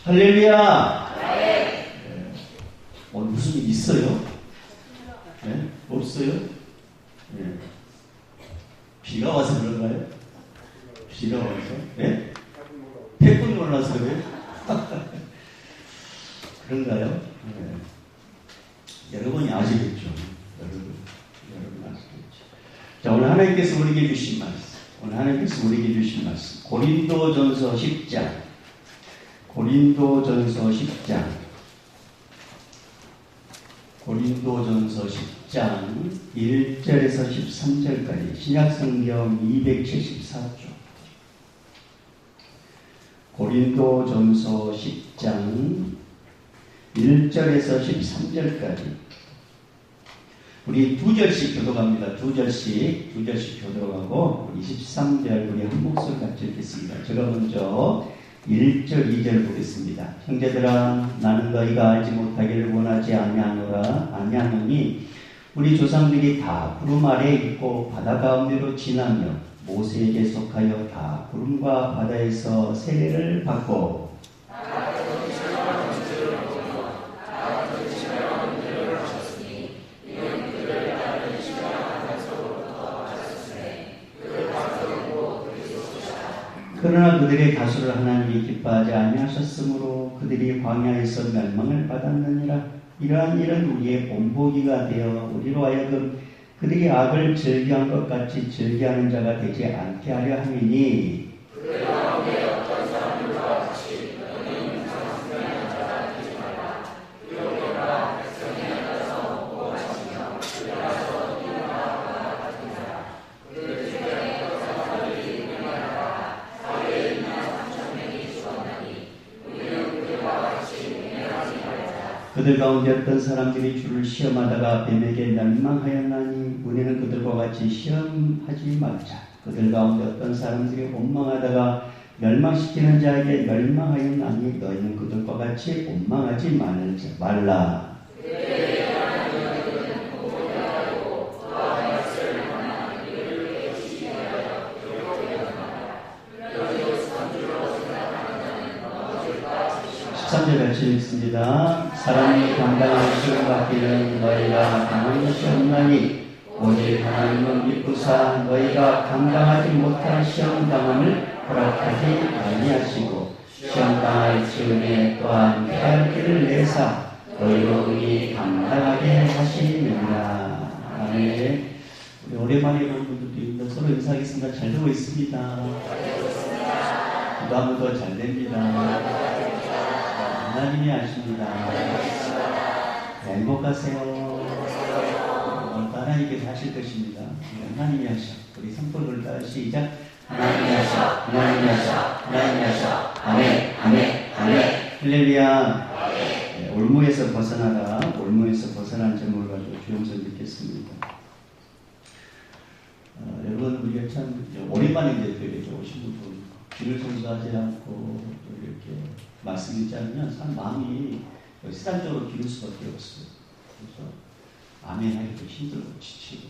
할렐루야! 네. 오늘 무슨 일 있어요? 네? 없어요? 네. 비가 와서 그런가요? 비가 와서? 네? 태풍이 올라서 그래요? 그런가요? 네. 여러분이 아시겠죠? 여러분 아시겠죠? 자, 오늘 하나님께서 우리에게 주신 말씀. 고린도전서 10장. 고린도전서 10장 1절에서 13절까지 신약성경 274쪽. 고린도전서 10장 1절에서 13절까지 우리 두 절씩 교독합니다. 두 절씩 교독하고 우리 13절 우리 한 목소리 같이 읽겠습니다. 제가 먼저 1절 2절 보겠습니다. 형제들아 나는 너희가 알지 못하기를 원하지 아니하노니 우리 조상들이 다 구름 아래에 있고 바다 가운데로 지나며 모세에게 속하여 다 구름과 바다에서 세례를 받고 그러나 그들의 다수를 하나님이 기뻐하지 아니하셨으므로 그들이 광야에서 멸망을 받았느니라. 이러한 일은 우리의 본보기가 되어 우리로 하여금 그들이 악을 즐겨한 것 같이 즐겨하는 자가 되지 않게 하려 함이니 그들 가운데 어떤 사람들과 같이 너희는 상승하는 자가 되지 말라. 그러므로 백성이 앉아서 먹고 마시며 들어가서 뛰어나와 같은 자라. 그들 중에 어떤 사람들이 운명하다가 사회에 있는 3,000명이 죽었나니 우리는 그들과 같이 운명하지 말자. 그들 가운데 어떤 사람들이 주를 시험하다가 뱀에게 멸망하였나니 우리는 그들과 같이 시험하지 말자. 그들 가운데 어떤 사람들이 원망하다가 멸망시키는 자에게 멸망하였나니 너희는 그들과 같이 원망하지 말라. 같이 읽습니다. 사람이 감당할 시험 받기는 너희가 당한 것이 없나니 오직 하나님은 미쁘사 너희가 감당하지 못할 시험 당함을 허락하지 아니하시고 시험 당할 즈음에 또한 피할 길을 내사 너희로 능히 감당하게 하시느니라. 아멘. 우리 오랜만에 본 분들도 있는데 서로 인사하겠습니다. 잘 되고 있습니다. 기도하면 더 잘 됩니다. 하나님이 아십니다. 행복하세요. 하나님께서 하실 것입니다. 하나님이 하셔. 우리 성도들 따라 시작. 하나님이 하셔. 아멘. 할렐루야. 네, 올무에서 벗어난 점을 가지고 주영선 듣겠습니다. 여러분 우리가 참 오랜만에 이제 오신 분들 귀를 청소하지 않고 또 이렇게 말씀이 짜면 참 마음이 수단적으로 기울 수밖에 없어요. 그래서 아멘 하기도 힘들고 지치고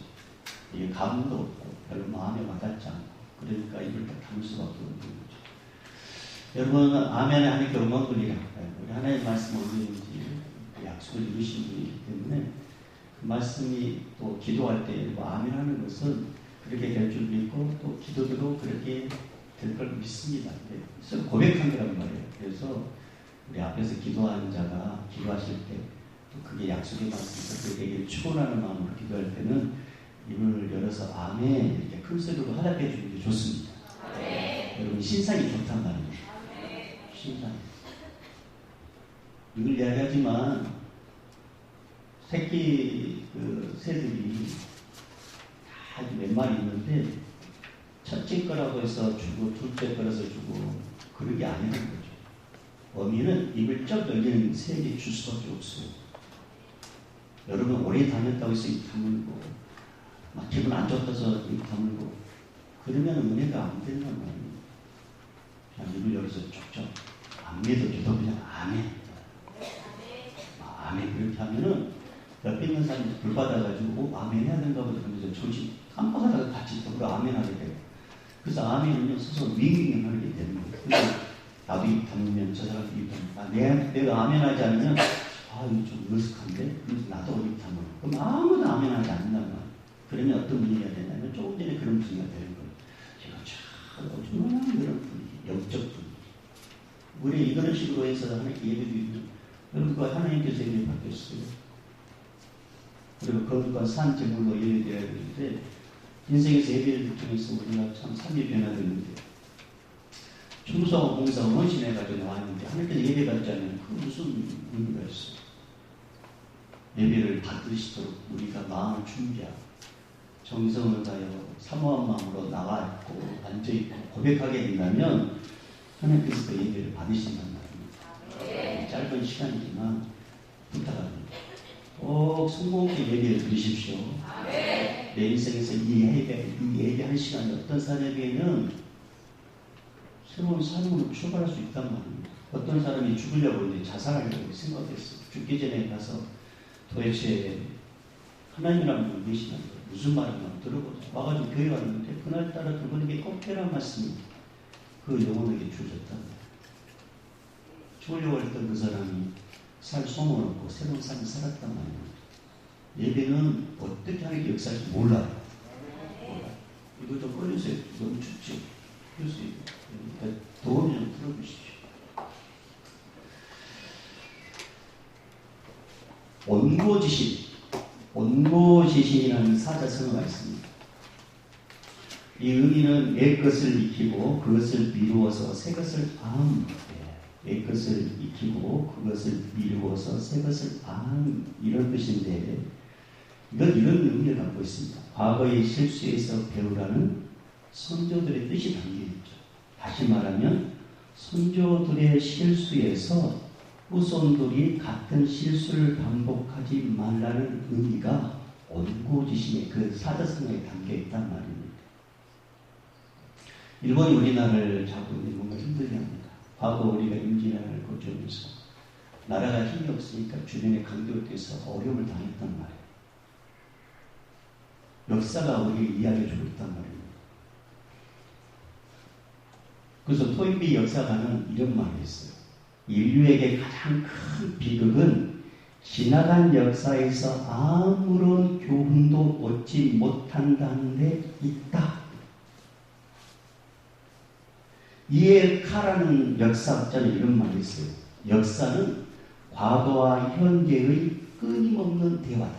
이게 감도 없고 별로 마음에 와닿지 않고 그러니까 입을 딱 담을 수밖에 없는 거죠. 여러분 아멘 하니까 음악 돌리라. 우리 하나님의 말씀 언제든지 약속을 이루신 분이기 때문에 그 말씀이 또 기도할 때 아멘 하는 것은 그렇게 될 줄 믿고 또 기도도 그렇게 될 걸 믿습니다. 그래서 고백한 거란 말이에요. 그래서 우리 앞에서 기도하는 자가 기도하실 때 또 그게 약속의 말씀에서 그에게 축원하는 마음으로 기도할 때는 입을 열어서 아멘 이렇게 큰 소리로 화답해 주는 게 좋습니다. 여러분 신상이 좋단 말이에요. 신상. 이걸 이야기하지만 새끼 새들이 다 몇 마리 있는데 첫째 거라고 해서 주고 둘째 거라서 주고 그런 게 아니라는 거죠. 어미는 입을 쩍 열리는 새에게 줄 수밖에 없어요. 여러분 오래 다녔다고 해서 입 다물고 막 기분 안 좋다서 입 다물고 그러면 은혜가 안 된단 말이에요. 그냥 입을 열어서 촉촉 안 믿어줘도 그냥 아멘 아멘 그렇게 하면은 옆에 있는 사람이 불 받아가지고 아멘 해야 된가 보다 그러면서 조지 깜빡하다가 같이 또 아멘 하게 돼요. 그래서 아멘은요 스스로 윙윙 하게 되는 거예요. 나도 입 다물면 저 사람도 입 다물면 내가 아멘하지 않으면 이거 좀 어색한데? 그래서 나도 어렵다면 그럼 아무도 아멘하지 않는단 말이에요. 그러면 어떤 분위기가 되냐면 조금 전에 그런 분위기가 되는 거예요. 제가 참 어중간한 그런 분위기, 영적 분위기. 우리 이런 식으로 해서 하나님께 예배드리면 여러분과 하나님께서 예배 받겠어요. 그리고 그것과 산 제물로 예배드려야 되는데 인생에서 예배를 통해서 우리가 참 삶이 변화되는데 충성, 봉사, 헌신해가지고 나왔는데 하나님께서 예배 받지 않으면 그 무슨 의미가 있어요. 예배를 받으시도록 우리가 마음을 준비하고 정성을 다하여 사모한 마음으로 나와있고 앉아있고 고백하게 된다면 하나님께서 그 예배를 받으신단 말입니다. 짧은 시간이지만 부탁합니다. 꼭 성공하게 예배를 드리십시오. 내 인생에서 이 예배한 시간이 어떤 사람에게는 새로운 삶으로 출발할 수 있단 말입니다. 어떤 사람이 죽으려고 이제 자살하려고 생각했어요. 죽기 전에 가서 도대체 하나님이라는 분이 계시는데 무슨 말인가 들어보자. 와가지고 교회 왔는데 그날따라 그분에게 꼭 필요한 말씀이 그 영혼에게 주어졌단 말이에요. 죽으려고 했던 그 사람이 살 소망을 얻고 새로운 삶을 살았단 말이에요. 예배는 어떻게 하는 게 역사인지 몰라요. 이거 좀 꺼주세요. 너무 춥지? 그래서 도움이 좀 들어주십시오. 온고지신이라는 사자성어가 있습니다. 이 의미는 옛 것을 익히고 그것을 미루어서 새 것을 옛 것을 익히고 그것을 미루어서 새 것을 이런 뜻인데 이건 이런 의미를 갖고 있습니다. 과거의 실수에서 배우라는 선조들의 뜻이 담겨있죠. 다시 말하면 선조들의 실수에서 후손들이 같은 실수를 반복하지 말라는 의미가 온고지신의 그 사자성어에 담겨있단 말입니다. 일본이 우리나라를 잡고 있는 뭔가 힘들게 합니다. 과거 우리가 임진왜란을 거쳐오면서 나라가 힘이 없으니까 주변의 강대국에 대해서 어려움을 당했단 말이에요. 역사가 우리에게 이야기해주고 있단 말입니다. 그래서 토인비 역사가는 이런 말을 했어요. 인류에게 가장 큰 비극은 지나간 역사에서 아무런 교훈도 얻지 못한다는 데 있다. 이에카라는 역사학자는 이런 말을 했어요. 역사는 과거와 현재의 끊임없는 대화다.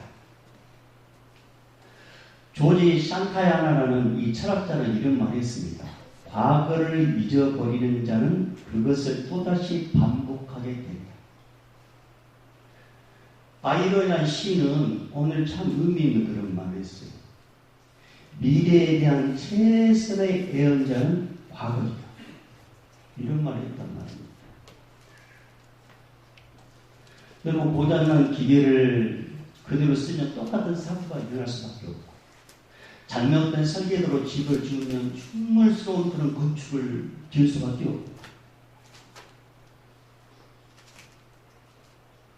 조지 산타야나라는 이 철학자는 이런 말을 했습니다. 과거를 잊어버리는 자는 그것을 또다시 반복하게 된다. 바이런이라는 시인은 오늘 참 의미 있는 그런 말을 했어요. 미래에 대한 최선의 예언자는 과거이다. 이런 말을 했단 말입니다. 여러분, 고장난 기계를 그대로 쓰면 똑같은 사고가 일어날 수밖에 없고 잘못된 설계도로 집을 지으면 흉물스러운 그런 건축을 지을 수밖에 없고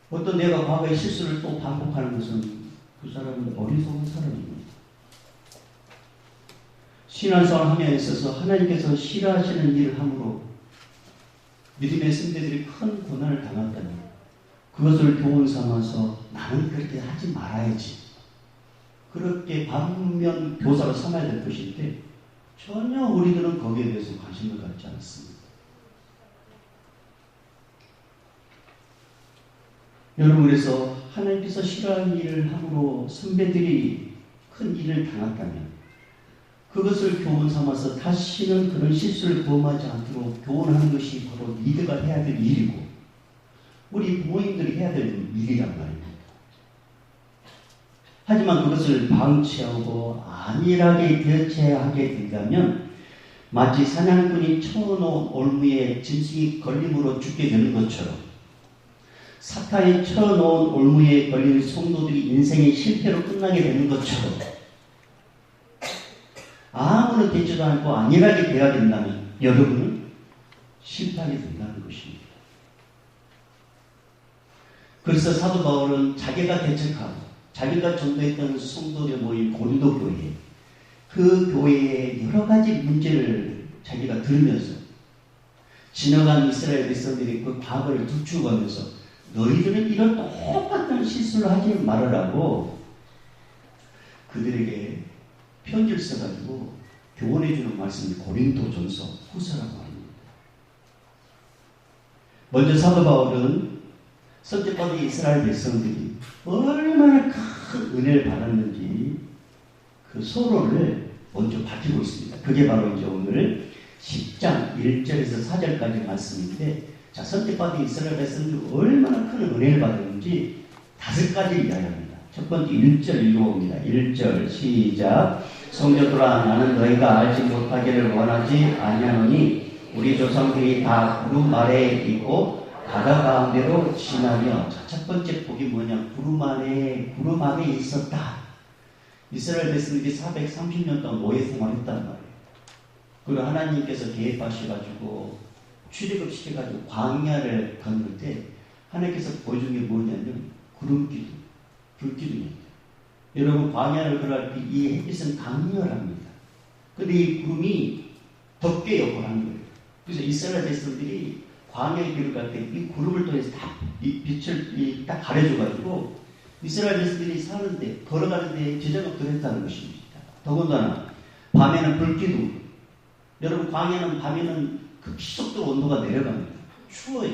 어떤 내가 과거의 실수를 또 반복하는 것은 그 사람은 어리석은 사람입니다. 신앙생활 하면에 있어서 하나님께서 싫어하시는 일을 함으로 믿음의 선배들이 큰 고난을 당했다니 그것을 교훈 삼아서 나는 그렇게 하지 말아야지. 그렇게 반면 교사로 삼아야 될 것인데 전혀 우리들은 거기에 대해서 관심을 갖지 않습니다. 여러분, 그래서 하나님께서 싫어하는 일을 함으로 선배들이 큰 일을 당했다면 그것을 교훈 삼아서 다시는 그런 실수를 범하지 않도록 교훈하는 것이 바로 리더가 해야 될 일이고 우리 부모님들이 해야 될 일이란 말입니다. 하지만 그것을 방치하고 안일하게 대처하게 된다면 마치 사냥꾼이 쳐놓은 올무에 짐승이 걸림으로 죽게 되는 것처럼 사탄이 쳐놓은 올무에 걸린 성도들이 인생의 실패로 끝나게 되는 것처럼 아무런 대처도 않고 안일하게 대해야 된다면 여러분은 실패하게 된다는 것입니다. 그래서 사도 바울은 자기가 대적하고 자기가 전도했던 성도들 모인 고린도 교회, 그 교회의 여러 가지 문제를 자기가 들으면서 지나간 이스라엘 백성들이 그 과거를 두축하면서 너희들은 이런 똑같은 실수를 하지 말으라고 그들에게 편지를 써가지고 교훈해주는 말씀이 고린도전서 후서라고 합니다. 먼저 사도 바울은 선택받은 이스라엘 백성들이 얼마나 큰 은혜를 받았는지 그 서로를 먼저 밝히고 있습니다. 그게 바로 이제 오늘 10장 1절에서 4절까지 말씀인데, 자, 선택받은 이스라엘 백성들이 얼마나 큰 은혜를 받았는지 5가지를 이야기합니다. 첫 번째 1절 읽어봅니다. 1절 시작. 성도들아, 나는 너희가 알지 못하기를 원하지 아니하노니 우리 조상들이 다 구름 아래에 있고 바다 가운데로 지나며. 자, 첫 번째 복이 뭐냐? 구름 안에 있었다. 이스라엘 백성들이 430년 동안 노예 생활했단 말이에요. 그리고 하나님께서 계획하셔가지고 출애굽 시켜가지고 광야를 건널 때 하나님께서 보여준 게 뭐냐면 구름기둥, 불기둥이에요. 여러분, 광야를 걸어갈 때 이 햇빛은 강렬합니다. 근데 이 구름이 덮게 역할을 하는 거예요. 그래서 이스라엘 백성들이 광야에 들어갈 때 이 구름을 통해서 다 이 빛을 딱 가려줘가지고 이스라엘 백성들이 사는데, 걸어가는데 지장이 없었다는 것입니다. 더군다나 밤에는 불기둥. 여러분, 광야는 밤에는 급속도로 온도가 내려갑니다. 추워요.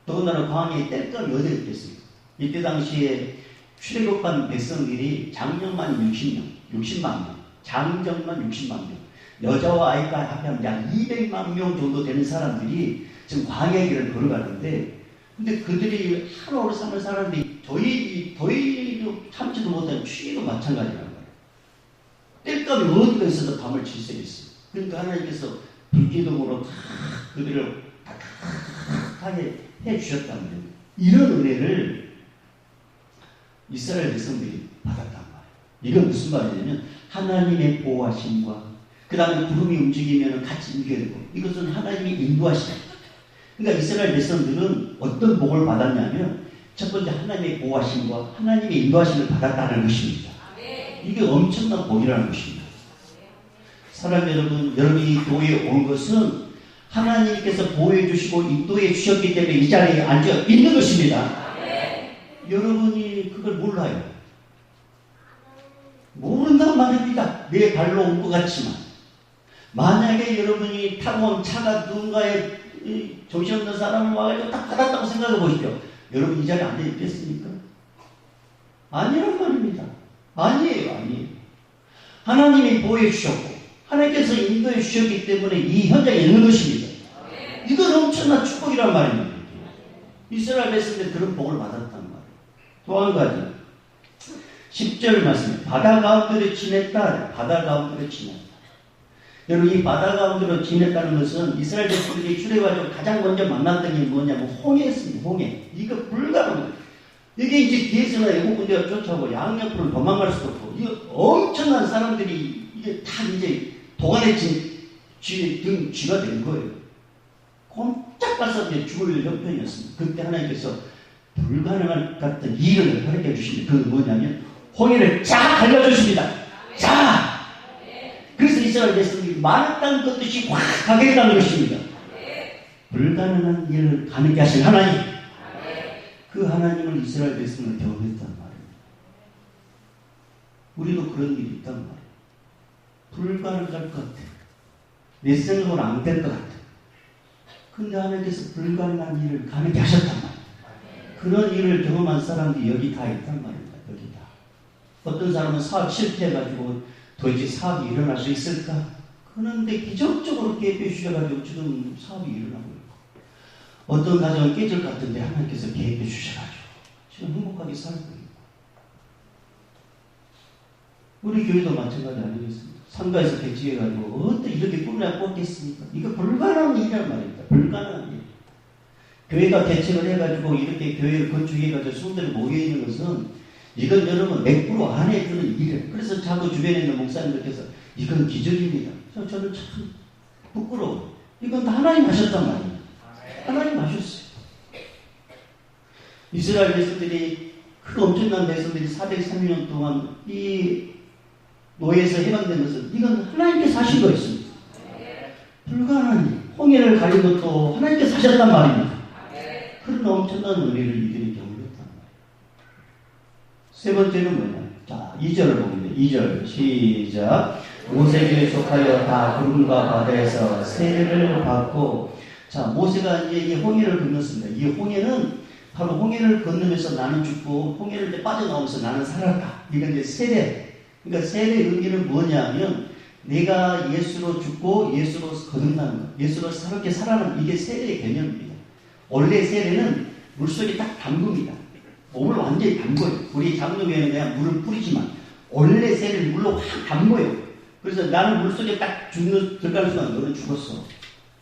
더군다나 광야에 땔감이 어디 있겠습니까? 이때 당시에 출애굽한 백성들이 장정만 60만 명, 장정만 60만 명, 여자와 아이가 합하면 약 200만 명 정도 되는 사람들이 지금 광야의 길을 걸어가는데, 근데 그들이 하루하루 삶을 살았는데 더위도 참지도 못한 추위도 마찬가지라는 거예요. 땔감이 어디가 있어서 밤을 질 수 있어요. 그러니까 하나님께서 불기둥으로 다 그들을 따뜻하게 해주셨다는 거예요. 이런 은혜를 이스라엘 백성들이 받았단 말이에요. 이건 무슨 말이냐면 하나님의 보호하심과 그 다음에 구름이 움직이면 같이 움직여야 되고, 이것은 하나님이 인도하시다. 그러니까 이스라엘 백성들은 어떤 복을 받았냐면 첫 번째 하나님의 보호하심과 하나님의 인도하심을 받았다는 것입니다. 이게 엄청난 복이라는 것입니다. 사랑 여러분, 여러분이 교회에 온 것은 하나님께서 보호해 주시고 인도해 주셨기 때문에 이 자리에 앉아 있는 것입니다. 여러분이 그걸 몰라요. 모른단 말입니다. 내 발로 온 것 같지만, 만약에 여러분이 타고 온 차가 누군가의 정신없는 사람을 와가지고 딱 받았다고 생각해 보십시오. 여러분 이 자리에 앉아 있겠습니까? 아니란 말입니다. 아니에요. 하나님이 보호해 주셨고 하나님께서 인도해 주셨기 때문에 이 현장에 있는 것입니다. 이건 엄청난 축복이란 말입니다. 이스라엘 백성들이 그런 복을 받았단 말이에요. 또 한 가지 10절 말씀, 바다 가운데로 지냈다. 바다 가운데로 지냈다. 여러분, 이 바다 가운데로 지냈다는 것은 이스라엘 백성들이 출애굽해서 가장 먼저 만났던 게 뭐냐면 홍해였습니다. 홍해. 이거 불가능해요. 이게 이제 뒤에서는 애국군대가 쫓아오고 양옆으로 도망갈 수도 없고, 이거 엄청난 사람들이 이게 다 이제 도간에 쥐가 된 거예요. 꼼짝 봐서 이제 죽을 형편이었습니다. 그때 하나님께서 불가능한 같은 일을 허락해 주십니다. 그건 뭐냐면 홍해를 쫙 갈라주십니다. 자, 그래서 이스라엘 백성들이 많은 땅 걷듯이 확 가게 했다는 것입니다. 불가능한 일을 가능케 하신 하나님, 그 하나님을 이스라엘 백성을 경험했단 말이에요. 우리도 그런 일이 있단 말이에요. 불가능할 것 같아. 내 생각으로 안 될 것 같아. 근데 하나님께서 불가능한 일을 가능케 하셨단 말이에요. 그런 일을 경험한 사람들이 여기 다 있단 말입니다. 여기 다. 어떤 사람은 사업 실패해가지고 도대체 사업이 일어날 수 있을까? 그런데 기적적으로 계획해 주셔가지고 지금 사업이 일어나고 있고, 어떤 가정은 깨질 것 같은데 하나님께서 계획해 주셔가지고 지금 행복하게 살고 있고, 우리 교회도 마찬가지 아니겠습니까? 상가에서 배치해가지고 어떻게 이렇게 꿈을 꿨겠습니까? 이거 불가능한 일이란 말입니다. 불가능한 일. 교회가 개척을 해가지고 이렇게 교회를 건축해가지고 성도들이 모여있는 것은 이건 여러분 100% 안 해주는 일이에요. 그래서 자꾸 주변에 있는 목사님들께서 이건 기적입니다. 저는 참 부끄러워요. 이건 다 하나님 하셨단 말이에요. 하나님 하셨어요. 이스라엘 백성들이, 그 엄청난 백성들이 430년 동안 이 노예에서 해방된 것은 이건 하나님께서 하신 거였습니다. 불가능한 일. 홍해를 가린 것도 하나님께서 하셨단 말입니다. 그런 엄청난 은혜를 이들이 경험했단 말이에요. 세 번째는 뭐냐? 자, 2절을 보면 2절 시작. 모세에게 속하여 다 구름과 바다에서 세례를 받고, 자, 모세가 이제 이 홍해를 건넜습니다. 이 홍해는 바로 홍해를 건너면서 나는 죽고 홍해를 이제 빠져나오면서 나는 살았다. 이건 이제 세례. 그러니까 세례의 의미는 뭐냐면 내가 예수로 죽고 예수로 거듭나는 것, 예수로 새롭게 살아나는, 이게 세례의 개념입니다. 원래 세례는 물속에 딱 담굽니다. 몸을 완전히 담궈요. 우리 장로교회는 그냥 물을 뿌리지만 원래 세례를 물로 확 담궈요. 그래서 나는 물속에 딱 들어가는 순간 너는 죽었어.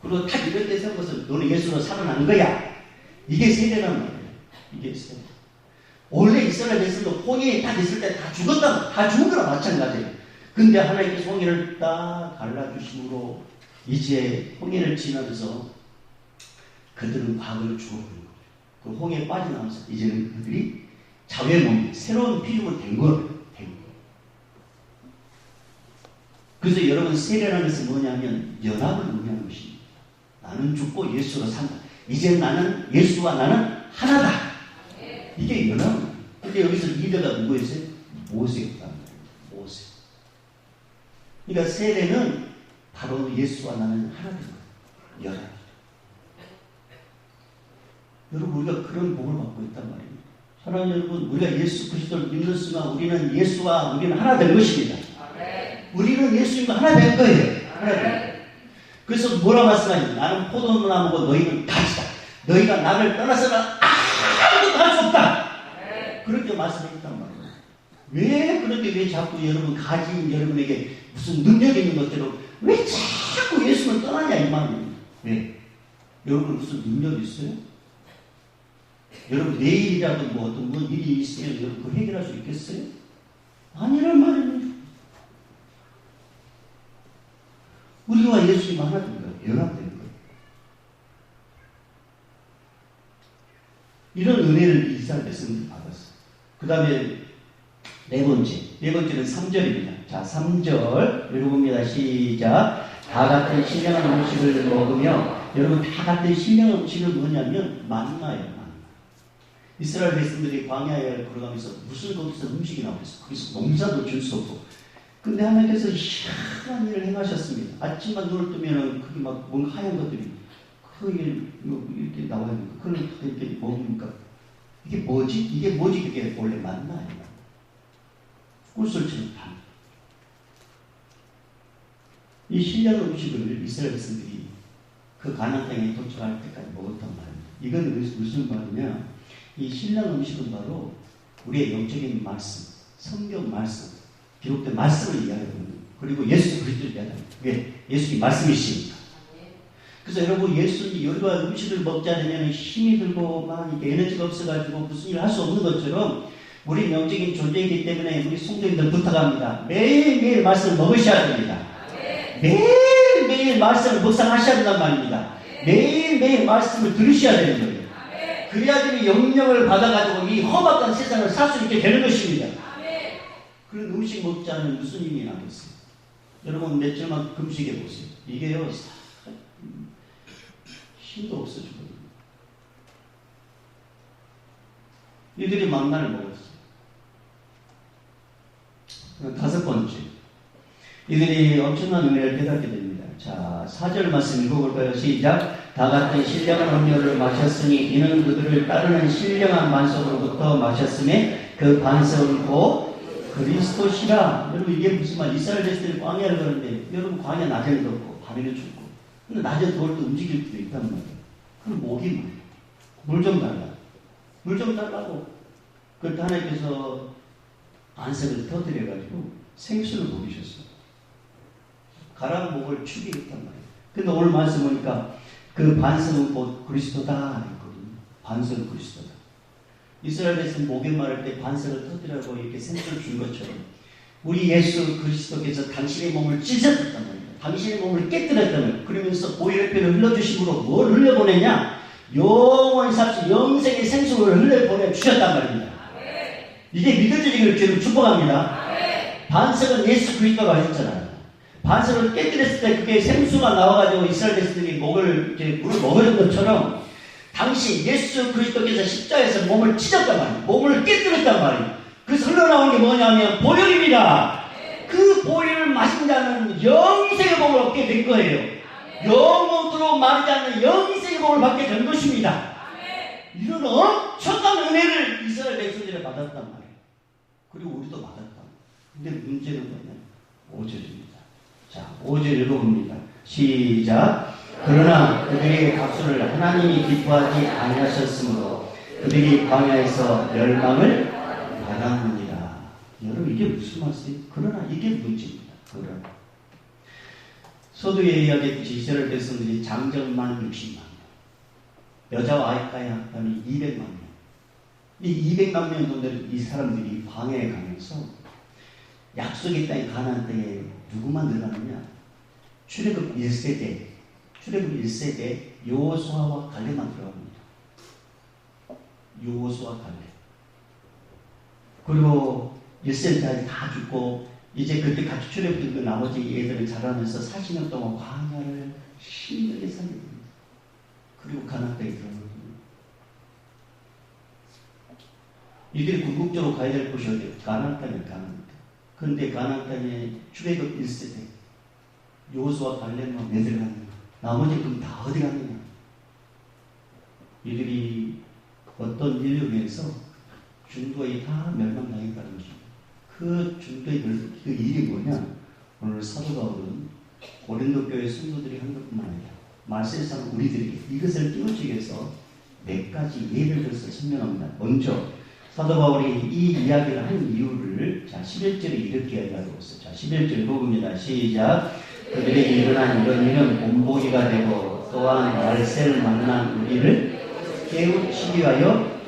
그리고 딱 이럴 때 세운 것은 너는 예수로 살아난 거야. 이게 세례란 말이에요. 이게 세례. 원래 이스라엘 백성도 홍해에 딱 있을 때 다 죽었다. 다 죽은 거랑 마찬가지예요. 근데 하나님께서 홍해를 딱 갈라주심으로 이제 홍해를 지나면서 그들은 과거를 죽어버린 거예요. 그 홍해에 빠져나오면서 이제는 그들이 자유의 몸이 새로운 피조물 된 거예요. 그래서 여러분, 세례라는 것은 뭐냐면 연합을 의미하는 것입니다. 나는 죽고 예수로 산다. 이제 나는 예수와 나는 하나다. 이게 연합입니다. 근데 여기서 리더가 누구였어요? 모세였단 말이에요. 모세. 그러니까 세례는 바로 예수와 나는 하나 된 거예요. 연합. 여러분, 우리가 그런 복을 받고 있단 말입니다. 사랑하는 여러분, 우리가 예수 그리스도를 믿는 순간 우리는 예수와 우리는 하나 된 것입니다. 우리는 예수님과 하나 된 거예요. 하나 된 거예요. 그래서 뭐라 말씀하냐? 나는 포도나무고 너희는 가지다. 너희가 나를 떠나서는 아무것도 할 수 없다. 그렇게 말씀했단 말이에요. 왜 그런데 왜 자꾸 여러분 가진 여러분에게 무슨 능력이 있는 것처럼 왜 자꾸 예수를 떠나냐 이 말이에요. 왜? 여러분 무슨 능력이 있어요? 여러분 내일이라도 뭐 어떤 일이 있으면 여러분 그거 해결할 수 있겠어요? 아니란 말입니다. 우리와 예수님 하나 된 거예요. 연합된 거예요. 이런 은혜를 이스라엘 백성들이 받았어요. 그 다음에 네 번째는 3절입니다. 자, 3절 읽어봅니다. 시작. 다 같은 신령한 음식을 먹으며, 여러분 다 같은 신령한 음식을 뭐냐면 만나예요. 만나. 이스라엘 백성들이 광야에 걸어가면서 무슨 거기서 음식이 나오겠어. 거기서 농사도 줄 수 없고. 근데 하나님께서 희한한 일을 행하셨습니다. 아침만 눈을 뜨면은 그게 막 뭔가 하얀 것들이 크게 이렇게 나와 있는 거. 그걸 이렇게 뭡니까? 이게 뭐지? 이게 뭐지? 그게 원래 만나예요. 꿀술처럼 반. 이 신령한 음식을 이스라엘 백성들이 그 가나안 땅에 도착할 때까지 먹었단 말입니다. 이건 무슨 말이냐? 이 신령한 음식은 바로 우리의 영적인 말씀, 성경 말씀, 기록된 말씀을 이야기하거든요. 그리고 예수 그리스도를 이야기합니다. 왜? 예수님 말씀이십니다. 그래서 여러분, 예수님 요리와 음식을 먹지 않으면 힘이 들고 막 이게 에너지가 없어가지고 무슨 일을 할 수 없는 것처럼 우리 영적인 존재이기 때문에 우리 성도님들 부탁합니다. 매일매일 말씀을 먹으셔야 됩니다. 매일매일 말씀을 묵상하셔야 된단 말입니다. 매일매일 말씀을 들으셔야 되는 거예요. 그래야지 영령을 받아가지고 이 험악한 세상을 살 수 있게 되는 것입니다. 그런 음식 먹지 않으면 무슨 힘이 나겠어요? 여러분 며칠만 금식해 보세요. 이게요 힘도 없어지거든요. 이들이 만나를 먹었어요. 다섯 번째, 이들이 엄청난 은혜를 깨닫게 됩니다. 자, 4절 말씀 읽어볼까요? 시작. 다 같은 신령한 음료를 마셨으니 이는 그들을 따르는 신령한 반석으로부터 마셨음에 그 반석은 곧 그리스도시라. 여러분 이게 무슨 말? 이스라엘 백성들이 광야를 가는데 여러분 광야 낮에는 덥고 밤에는 춥고, 근데 낮에 더울 때 움직일 수도 있단 말이에요. 그럼 목이 뭐예요? 물 좀 달라. 물 좀 달라고. 그때 하나님께서 반석을 터뜨려가지고 생수를 먹이셨어요. 가라앉은 목을 축이겠단 말이에요. 근데 오늘 말씀 보니까 그 반석은 곧 그리스도다 했거든요. 반석은 그리스도다. 이스라엘에서 목에 마를 때 반석을 터뜨리고 이렇게 생수를 준 것처럼 우리 예수 그리스도께서 당신의 몸을 찢어졌단 말이에요. 당신의 몸을 깨뜨렸단 말이에요. 그러면서 보혈표를 흘려주심으로 뭘 흘려보내냐? 영원히 살 수 영생의 생수를 흘려보내 주셨단 말입니다. 이게 믿어지기를 주님 축복합니다. 반석은 예수 그리스도가 하셨잖아요. 반석을 깨뜨렸을 때 그게 생수가 나와가지고 이스라엘 백성들이 물을 먹은 것처럼 당시 예수 그리스도께서 십자가에서 몸을 찢었단 말이에요. 몸을 깨뜨렸단 말이에요. 그래서 흘러나온 게 뭐냐면 보혈입니다. 그 보혈을 마신 자는 영생의 복을 얻게 된 거예요. 영원토록 마르지 않는 영생의 복을 받게 된 것입니다. 이런 엄청난 은혜를 이스라엘 백성들이 받았단 말이에요. 그리고 우리도 받았다. 근데 문제는 뭐냐면 5절입니다. 자, 5절 읽어봅니다. 시작. 그러나 그들의 각수를 하나님이 기뻐하지 아니하셨으므로 그들이 광야에서 멸망을 받았느니라. 여러분 이게 무슨 말씀이에요? 그러나 이게 문제입니다. 그러나 서두에 이야기했듯이 이스라엘 백성들이 장정만 60만 명, 여자와 아이까지 합하면 200만 명. 이 200만 명 정도는 이 사람들이 광야에 가면서 약속의 땅에 가나안 땅에 누구만 들어가느냐? 출애굽 1세대 여호수아와 갈렙만 들어갑니다. 여호수아 갈렙. 그리고 1세대까지 다 죽고 이제 그때 같이 출애굽된 그 나머지 애들을 자라면서 40년 동안 광야를 힘들게 살게 됩니다. 그리고 가나안 땅에 들어갑니다. 이들이 궁극적으로 가야 될 곳이 어디예요? 가나안 땅입니다. 그런데 가나안 땅에 출애굽 1세대 여호수아 갈렙만 왜 들어갔느냐? 나머지 그럼 다 어디 갔느냐? 이들이 어떤 인류에서 중도에 다 멸망당했다는 것입니다. 그 중도의 그 일이 뭐냐? 오늘 사도 바울은 고린도 교회 성도들이 한 것뿐만 아니라 말세상 우리들에게 이것을 띄워주기 위해서 몇 가지 예를 들어서 설명합니다. 먼저 사도 바울이 이 이야기를 한 이유를 자 11절에 이렇게 이야기하고 있어요. 자 11절 읽어봅니다. 시작. 그들에게 일어난 이런 일은 본보기가 되고 또한 말세를 만난 우리를 깨우치기 위하여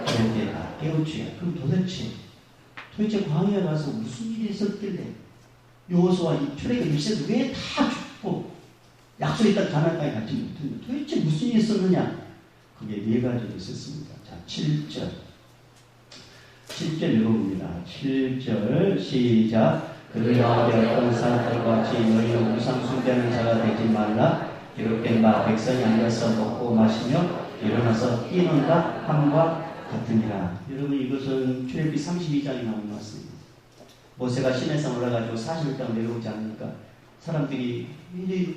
그랬다. 깨우치기. 그럼 도대체 광야에 가서 무슨 일이 있었길래 여호수아 이 출애굽 1세대 왜 다 죽고 약속의 땅 가나안 땅에 가지 못했는데 도대체 무슨 일이 있었느냐? 그게 네 가지가 있었습니다. 자 7절 읽어봅니다. 7절 시작. 그들 가운데 어떤 사람들과 같이 너희는 우상 숭배하는 자가 되지 말라. 기록된 바 백성이 앉아서 먹고 마시며 일어나서 뛰는다 함과 같으니라. 여러분 이것은 출애굽기 32장에 나온 말씀입니다. 모세가 시내산 올라가지고 40일 동안 내려오지 않으니까 사람들이 이제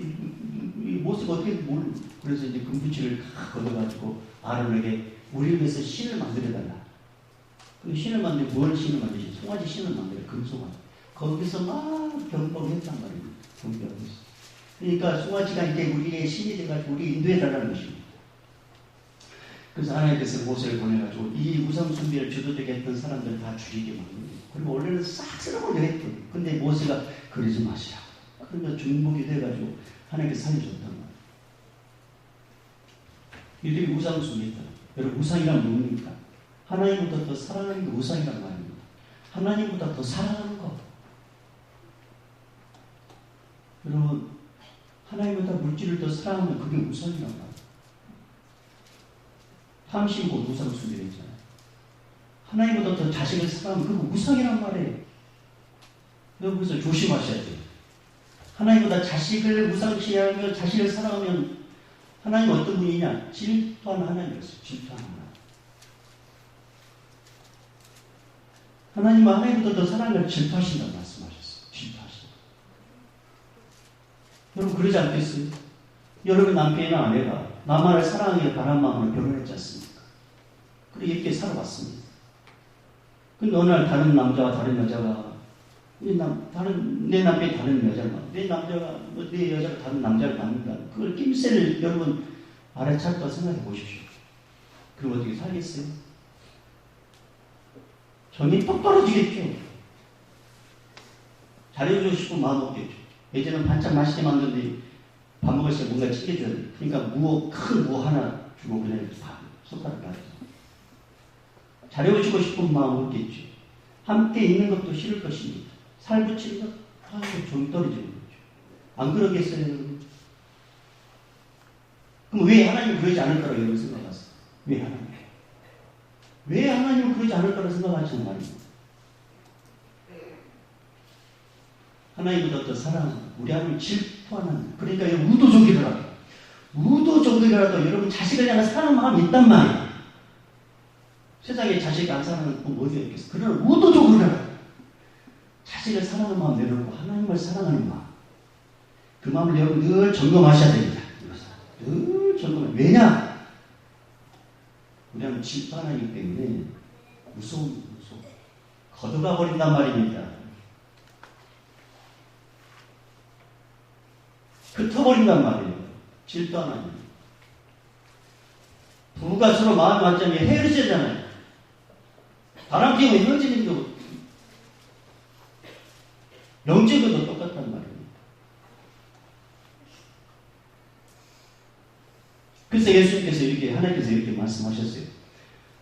모세가 어떻게 모르 그래서 이제 금붙이를 다 걷어가지고 아론에게 우리를 위해서 신을 만들어달라. 그 신을 만들고 뭘 신을 만드시? 송아지 신을 만들어 금송아지. 거기서 막 경범했단 말입니다. 경범했어. 그러니까 송아지가 이제 우리의 신이 돼가지고 우리 인도해달라는 것입니다. 그래서 하나님께서 모세를 보내가지고 이 우상 숭배를 주도되게 했던 사람들 다 죽이게 만듭니다. 그리고 원래는 싹 쓸어버려 했거든요. 근데 모세가 그러지 마시라. 그러면 중복이 돼가지고 하나님께서 살려줬단 말이에요. 이들이 우상 숭배했다. 여러분 우상이란 뭡니까? 하나님보다 더 사랑하는 게 우상이란 말입니다. 하나님보다 더 사랑하는 것. 여러분 하나님보다 물질을 더 사랑하면 그게 우상이란 말이에요. 탐심이 곧 우상 숭배했잖아요. 하나님보다 더 자식을 사랑하면 그거 우상이란 말이에요. 여러분 그래서 조심하셔야 돼요. 하나님보다 자식을 우상시하며 자식을 사랑하면 하나님은 어떤 분이냐? 질투하는 하나님이었어요. 질투하는 하나님. 하나님은 하나님보다 더 사랑을 질투하신다고 말씀하셨어요. 질투하신다. 여러분 그러지 않겠어요? 여러분 남편이나 아내가 나만을 사랑하기를 바란 마음으로 결혼했지 않습니까? 그리고 이렇게 살아왔습니다. 근데 어느 날 다른 남자와 다른 여자가 내 남편이 다른 여자를 만나 내 여자가 다른 남자를 만난다. 그걸 낌새를 여러분 알아차릴까 생각해 보십시오. 그럼 어떻게 살겠어요? 정이 똑 떨어지겠죠. 잘해주고 싶은 마음 없겠죠. 예전에는 반찬 맛있게 만드는데 밥 먹을 때 뭔가 챙겨줘야 돼. 그러니까 큰 무어 하나 주고 그냥 손가락 놔줘. 잘해주고 싶은 마음 없겠죠. 함께 있는 것도 싫을 것입니다. 살 붙이는 것, 정이 떨어지는 거죠. 안 그러겠어요? 그럼 왜 하나님은 그러지 않을까라고 여러분 생각하세요? 왜 하나님은 그러지 않을까라고 생각하시는 말입니다. 하나님보다 더 사랑합니다. 우리 하나님 질투하는. 그러니까 여러분 의도적이라도 여러분 자식을 향해 사랑하는 마음이 있단 말이에요. 세상에 자식 안 사랑하는 분 어디가 있겠어. 그러나 의도적으로라도 자식을 사랑하는 마음 내려놓고 하나님을 사랑하는 마음. 그 마음을 여러분 늘 점검하셔야 됩니다. 늘 점검해. 왜냐? 우리 하나님 질투하기 때문에 무서워. 거두가 버린단 말입니다. 흩어버린단 말이에요. 질투 하나님. 부부가 서로 마음 맞지 않으면 헤어지잖아요. 바람 피우면 헤어지는 거 영적으로도 똑같단 말이에요. 그래서 예수님께서 하나님께서 이렇게 말씀하셨어요.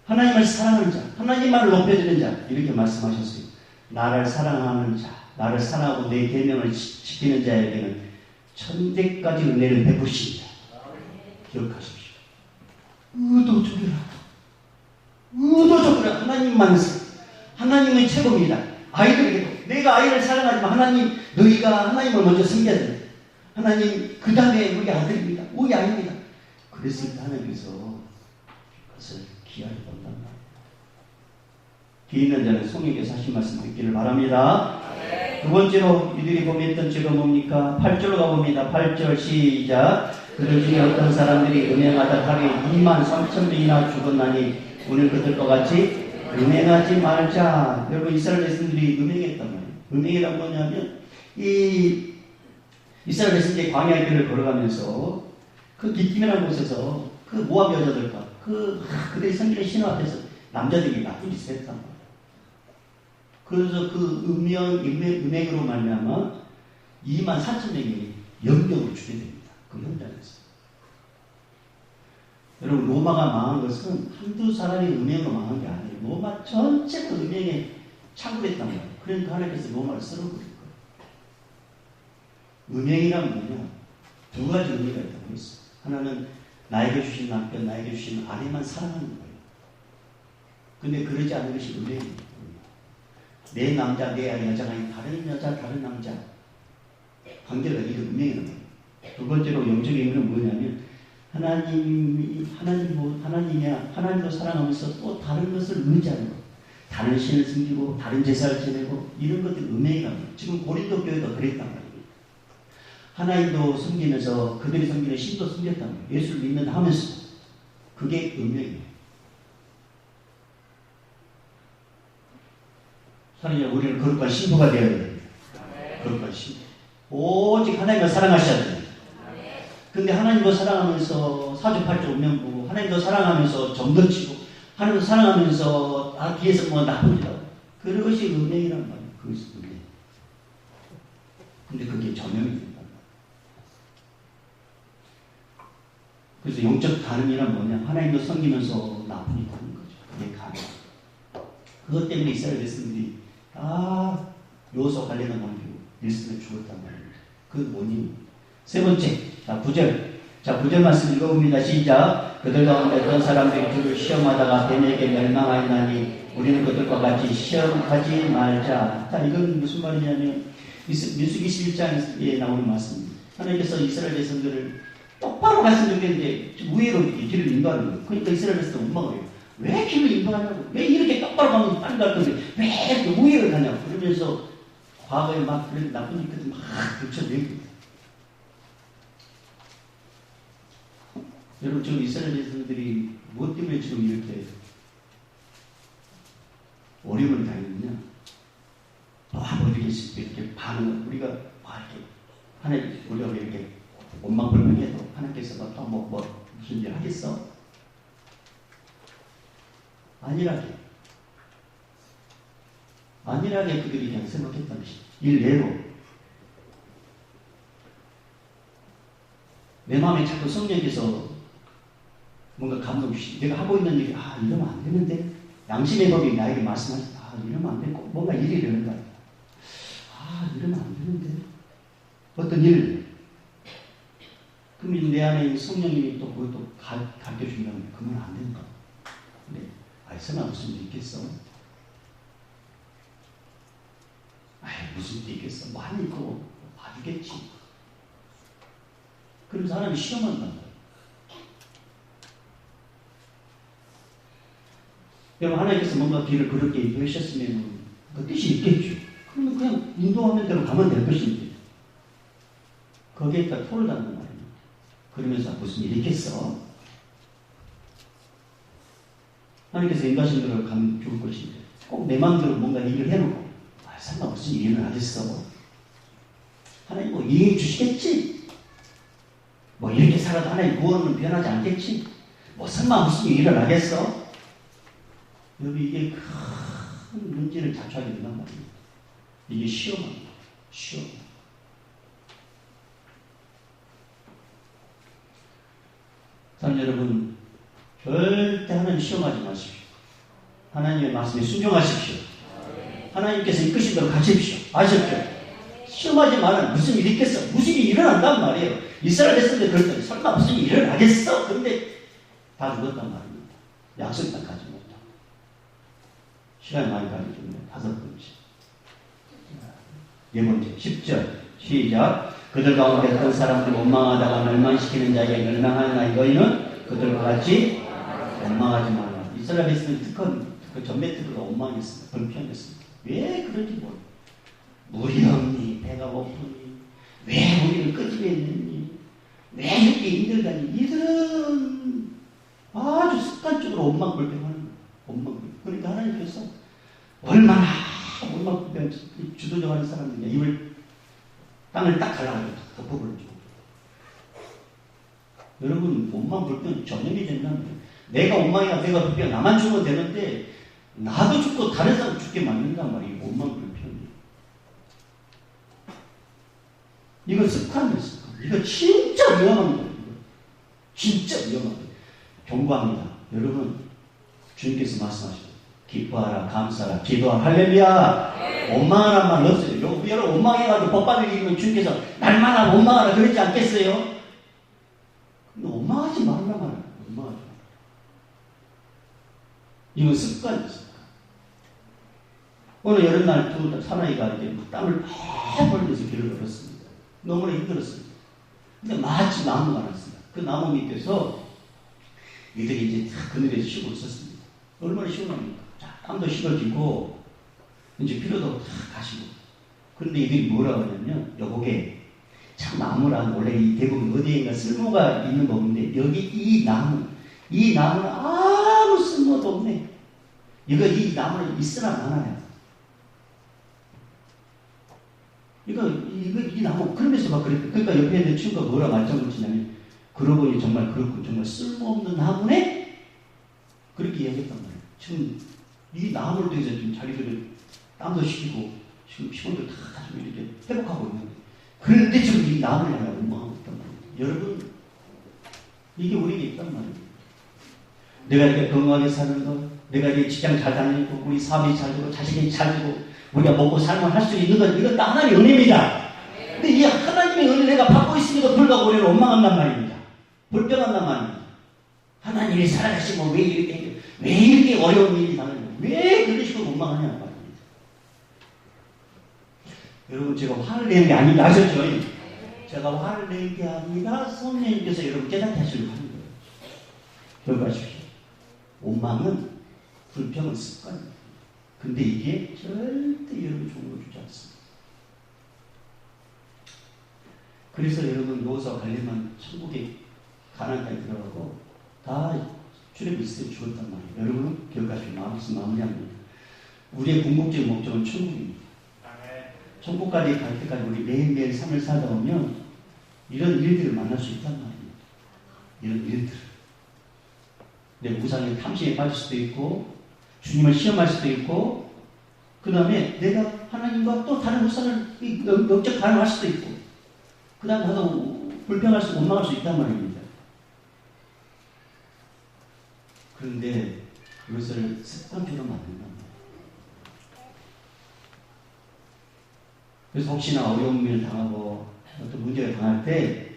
하나님을 사랑하는 자, 하나님만을 높여주는 자, 이렇게 말씀하셨어요. 나를 사랑하는 자, 나를 사랑하고 내 계명을 지키는 자에게는 천대까지 은혜를 베푸신다. 기억하십시오. 의도적으로 하나님은 최고입니다. 아이들에게도 내가 아이를 사랑하지만 하나님, 너희가 하나님을 먼저 섬겨야 된다. 하나님, 그 다음에 우리 아들입니다. 우리 아이입니다. 그랬을 때 하나님께서 그것을 기아를 본단 말이에요. 귀 있는 자는 성령께서 하신 말씀 듣기를 바랍니다. 두 번째로 이들이 범했던 죄가 뭡니까? 8절로 가봅니다. 8절 시작. 그들 중에 어떤 사람들이 음행하다 하루에 23,000명이나 죽었나니 오늘 그들과 같이 음행하지 말자. 여러분 이스라엘 백성들이 음행했단 말이에요. 음행이란 뭐냐면 이 이스라엘 백성들이 광야의 길을 걸어가면서 그 기팀이라는 곳에서 그 모압 여자들과 그들의 성결의 신호 앞에서 남자들이 나쁜 짓을 했단 말이에요. 그래서 그 음행으로 말미암아 24,000명이 영영으로 죽게 됩니다. 그 현장에서. 여러분 로마가 망한 것은 한두 사람이 음행으로 망한 게 아니에요. 로마 전체가 음행에 창궐했단 말이에요. 그러니까 하나님께서 로마를 쓸어버린 거예요. 음행이란 뭐냐? 두 가지 의미가 있다고 했어요. 하나는 나에게 주신 남편, 나에게 주신 아내만 사랑하는 거예요. 근데 그러지 않는 것이 음행이에요. 내 남자, 내 여자가 아닌 다른 여자, 다른 남자 관계가 이게 음행이라는 거예요. 두 번째로 영적인 의미는 뭐냐면 하나님도 사랑하면서 또 다른 것을 의지하는 것, 다른 신을 섬기고 다른 제사를 지내고 이런 것들이 음행이라는 거예요. 지금 고린도 교회가 그랬단 말이에요. 하나님도 섬기면서 그들이 섬기는 신도 섬겼단 말이에요. 예수를 믿는다 하면서 그게 음행이에요. 사랑하는 우리는 거룩한 신부가 되어야 됩니다. 거룩한 신부. 오직 하나님을 사랑하셔야 됩니다. 근데 하나님도 사랑하면서 사주팔조 운명부, 하나님도 사랑하면서 점도치고, 하나님도 사랑하면서 뒤에서 뭐 나쁜 짓 하고, 그것이 은행이란 말이에요. 그것이 은행. 근데 그게 전염이 된단 말이에요. 그래서 영적 가늠이란 뭐냐? 하나님도 섬기면서 나쁜 짓 하는 거죠. 그게 가늠. 그것 때문에 이스라엘 백성들이 요소 관련한 관계로 일승에 죽었단 말입니다. 그 원인. 세 번째, 9절 말씀 읽어봅니다. 시작. 그들 가운데 어떤 사람들이 주를 시험하다가 뱀에게 멸망하였나니 우리는 그들과 같이 시험하지 말자. 자, 이건 무슨 말이냐면 민수기 11장에 나오는 말씀입니다. 하나님께서 이스라엘 백성들을 똑바로 갔으면 좋겠는데 우회로 길을 인도하는 거예요. 그러니까 이스라엘 백성들 원망을 해요. 왜 길을 인도하냐고. 왜 이렇게 똑바로 가면 빨리 갈 건데 왜 이렇게 우회를 가냐고. 그러면서 과거에 막 그런 나쁜 일들을 막 붙여내고. 여러분 지금 이스라엘 백성들이 무엇 때문에 지금 이렇게 어려움을 당했느냐? 이렇게 반응, 우리가 이렇게 하나님, 우리가 왜 이렇게 원망불명해도 하나님께서 무슨 일 하겠어? 안일하게 그들이 그냥 생각했던 것이 일례로 내 마음에 자꾸 성령께서 뭔가 감동 주시. 내가 하고 있는 일이 이러면 안 되는데 양심의 법이 나에게 말씀하시. 이러면 안 되고 뭔가 일이 이러는가. 이러면 안 되는데 어떤 일. 그럼 내 안에 있는 성령님이 또 그것도 가르쳐 주면 그러면 안 되는 거야. 근데 설마 무슨 일 있겠어? 무슨 일이 있겠어? 많이 있고 봐주겠지. 그러면서 하나님이 시험한단 말이에요. 여러분, 하나님께서 뭔가 길을 그렇게 인도하셨으면 그 뜻이 있겠죠. 그러면 그냥 인도하는 대로 가면 될 것인데 거기에다 토를 담는 말입니다. 그러면서 무슨 일이 있겠어? 하나님께서 인도하신 대로 가면 좋을 것인데 꼭 내 마음대로 뭔가 일을 해놓고 설마 무슨 일이 일어나겠어? 하나님 뭐 이해해 주시겠지? 뭐 이렇게 살아도 하나님 구원은 변하지 않겠지? 뭐 설마 무슨 일이 일어나겠어? 여러분, 이게 큰 문제를 자초하게 된단 말입니다. 이게 시험입니다. 시험. 사랑 여러분, 절대 하나님 시험하지 마십시오. 하나님의 말씀에 순종하십시오. 하나님께서 이끄신 대로 가십시오. 아셨죠? 시험하지 말라. 무슨 일이 있겠어? 무슨 일이 일어난단 말이에요. 이스라엘 했을 때 그랬더니 설마 무슨 일이 일어나겠어? 그런데 다 죽었단 말입니다. 약속 땅 가지 못하고. 시간이 많이 가기 때문에 5번째. 4번째. 10절. 시작. 그들 가운데 어떤 사람들 원망하다가 멸망시키는 자에게 멸망하느나 너희는 그들과 같이 원망하지 말라. 이스라엘 했을 때 그 전매 특허가 원망했습니다. 불평했습니다. 왜 그런지 모르겠어요. 물이 없니? 배가 고프니? 왜 우리를 끄집어냈니? 왜 이렇게 힘들다니? 이들은 아주 습관적으로 원망불평하는 거예요. 원망불평. 그러니까 하나님께서 얼마나 원망불평 주도적하는 사람들이냐. 입을 땅을 딱 갈라가지고 덮어버리죠. 여러분, 원망불평 전염이 된다면 내가 원망이야 내가 불평 나만 죽으면 되는데 나도 죽고 다른 사람 죽게 만든단 말이에요. 원망불평이. 이거 습관이에요. 습관. 이거 진짜 위험한 거예요. 진짜 위험한 거예요. 경고합니다. 여러분, 주님께서 말씀하시죠. 기뻐하라, 감사하라, 기도하라, 할렐루야. 원망하란 말 없어요. 여러분 원망해가지고 법 받을 일이면 주님께서 날마다 원망하라 그랬지 않겠어요? 근데 원망하지 말란 말이에요. 원망하지 말라. 이건 습관이었어요. 어느 여름날 두 사나이가 이제 땀을 팍 벌면서 길을 걸었습니다. 너무나 힘들었습니다. 근데 마치 나무가 났습니다. 그 나무 밑에서 이들이 이제 다 그늘에서 쉬고 있었습니다. 얼마나 시원합니까? 자, 땀도 식어지고 이제 피로도 다 가시고. 그런데 이들이 뭐라고 하냐면 여보게 참 나무란 원래 이 대부분 어디인가 쓸모가 있는 법인데 여기 이 나무는 아무 쓸모도 없네. 이 나무는 있으나 마나요. 이 나무, 그러면서 막 그랬대. 그러니까 옆에 있는 친구가 뭐라 말장을 치냐면, 그러고 보니 정말 그렇고, 정말 쓸모없는 나무네? 그렇게 이야기했단 말이에요. 지금 이 나무를 통해서 지금 자기들은 땀도 식이고, 지금 피곤도 다 가지고 이렇게 회복하고 있는데, 그런데 지금 이 나무를 하나 원망하고 있단 말이에요. 여러분, 이게 우리에게 있단 말이에요. 내가 이렇게 건강하게 사는 것, 내가 이렇게 직장 잘 다니고, 우리 사업이 잘 되고, 자식이 잘 되고, 우리가 먹고 살면 할 수 있는 건 이건 다 하나님의 은혜입니다. 근데 이 하나님의 은혜를 내가 받고 있음에도 불구하고 우리를 원망한단 말입니다. 불평한단 말입니다. 하나님이 살아가시면 왜 이렇게 어려운 일이 당하냐. 왜 그런 식으로 원망하냐는 말입니다. 여러분, 제가 화를 내는 게 아니다 하셨죠? 제가 화를 내는 게 아니라 성령님께서 여러분 깨닫게 하시려고 하는 거예요. 기억하십시오. 원망은 불평은 습관입니다. 근데 이게 절대 여러분 좋은 거 주지 않습니다. 그래서 여러분 노서 관리만 천국에 가난까지 들어가고 다 출애굽 있을 때 죽었단 말이에요. 여러분 기억하시고 마무리합니다. 우리의 궁극적인 목적은 천국입니다. 천국까지 갈 때까지 우리 매일매일 삶을 살다 보면 이런 일들을 만날 수 있단 말입니다. 이런 일들. 내 우상의 탐심에 빠질 수도 있고 주님을 시험할 수도 있고, 그 다음에 내가 하나님과 또 다른 우상을 역적 반응할 수도 있고, 그 다음에 나도 불평할 수, 원망할 수 있단 말입니다. 그런데 그것을 습관적으로 만든단 말이에요. 그래서 혹시나 어려운 일을 당하고 어떤 문제를 당할 때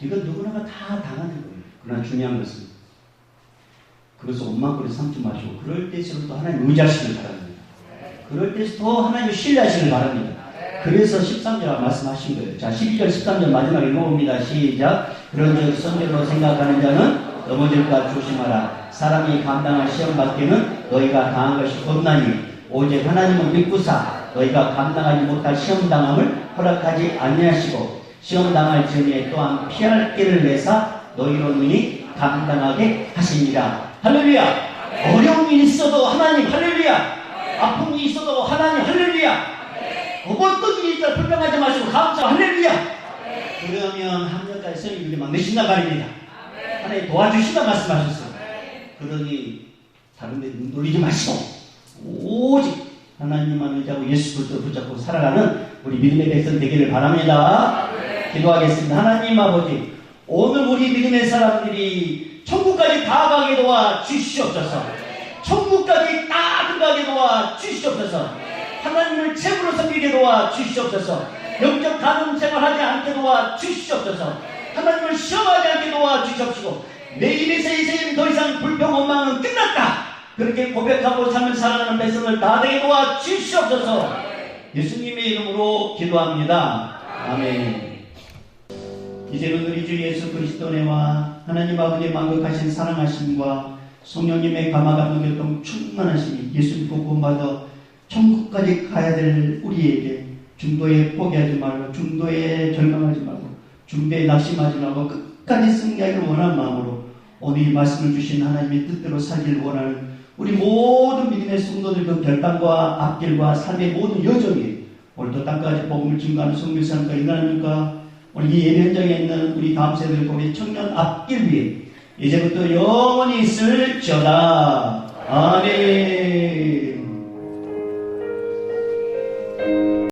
이건 누구나가 다 당하는 거예요. 그러나 중요한 것은 그것을 원망거리 삼지 마시고 그럴 때일수록 또 하나님 의지하시길 바랍니다. 그럴 때일수록 더 하나님을 신뢰하시길 바랍니다. 그래서 13절 말씀하신 거예요. 자, 12절, 13절 마지막에 읽어봅니다. 시작. 그런즉 성경으로 생각하는 자는 넘어질까 조심하라. 사람이 감당할 시험 받기는 너희가 당한 것이 없나니 오직 하나님은 믿고사 너희가 감당하지 못할 시험 당함을 허락하지 아니하시고 시험 당할 전에 또한 피할 길을 내사 너희로 능히 감당하게 하시니라. 할렐루야. 어려움이 있어도 하나님 할렐루야. 아픔이 있어도 하나님 할렐루야. 어떤 일이 있다 불평하지 마시고 감사 할렐루야. 그러면 합력까지 성령이 막내신단 말입니다. 하나님 도와주시다 말씀하셨어요. 그러니 다른 데 눈 돌리지 마시고 오직 하나님만 의지하고 예수 그리스도 붙잡고 살아가는 우리 믿음의 백성 되기를 바랍니다. 기도하겠습니다. 하나님 아버지, 오늘 우리 믿음의 사람들이 천국까지 다 가게 도와 주시옵소서. 천국까지 다 들어가게 도와 주시옵소서. 하나님을 최고로 섬기게 도와 주시옵소서. 영적 가늠 생활하지 않게 도와 주시옵소서. 하나님을 시험하지 않게 도와 주시옵시고 내 입에서 이제는 더 이상 불평 원망은 끝났다. 그렇게 고백하고 삶을 살아가는 백성을 다 되게 도와 주시옵소서. 예수님의 이름으로 기도합니다. 아멘. 이제는 우리 주 예수 그리스도 은혜와 하나님 아버지의 만극하신 사랑하심과 성령님의 감화감동 교통 충만하심이 예수 믿고 구원받아 천국까지 가야 될 우리에게 중도에 포기하지 말고 중도에 절망하지 말고 중도에 낙심하지 말고 끝까지 승리하기를 원하는 마음으로 오늘 이 말씀을 주신 하나님의 뜻대로 살기를 원하는 우리 모든 믿음의 성도들 그 결단과 앞길과 삶의 모든 여정이 오늘도 땅까지 복음을 증거하는 성교사님과 인간입니까? 오늘 이 예배 현장에 있는 우리 다음 세대들 우리 청년 앞길 위에 이제부터 영원히 있을지어다. 아멘.